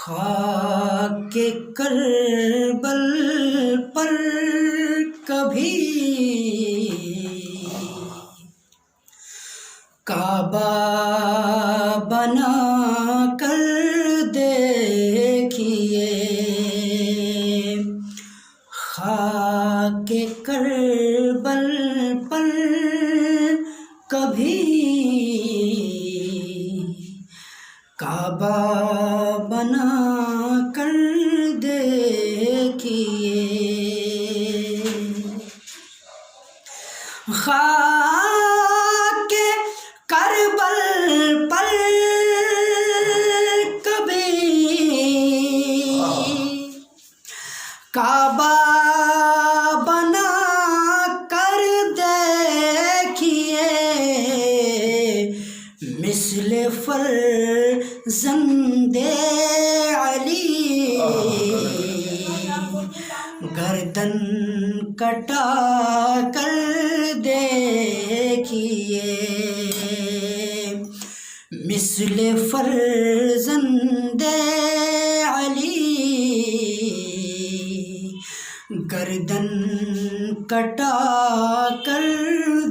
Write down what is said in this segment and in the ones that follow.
خاک کربل پر کبھی کعبہ بنا کر دیکھیے، خاک کربل پر کبھی کعبہ بنا کر دیکھیے، خاک کربل پر کبھی کعبہ بنا کر دیکھیے، مثل فرزند علی گردن کٹا کر دیکھیے، مثل فرزند علی گردن کٹا کر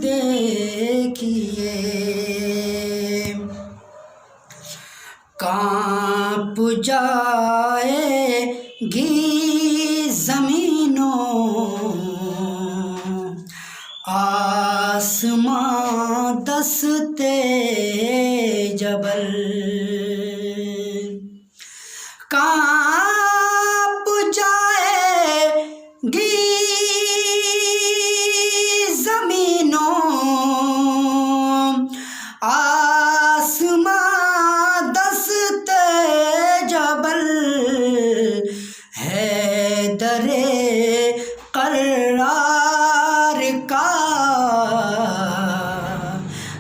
دیکھیے، کانپ جائے گی زمین و آسماں دست جبل، کانپ جائے گی زمین و آسماں دست جبل، حیدر قرار کا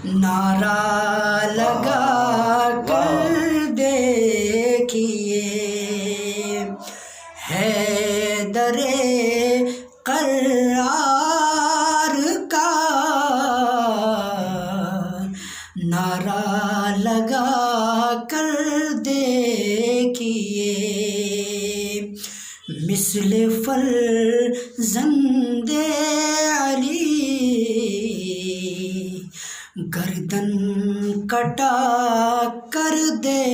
نعرہ لگا کر دیکھیے، حیدر قرار کا نعرہ لگا کر دیکھیے، مثل فرزند علی گردن کٹا کر دے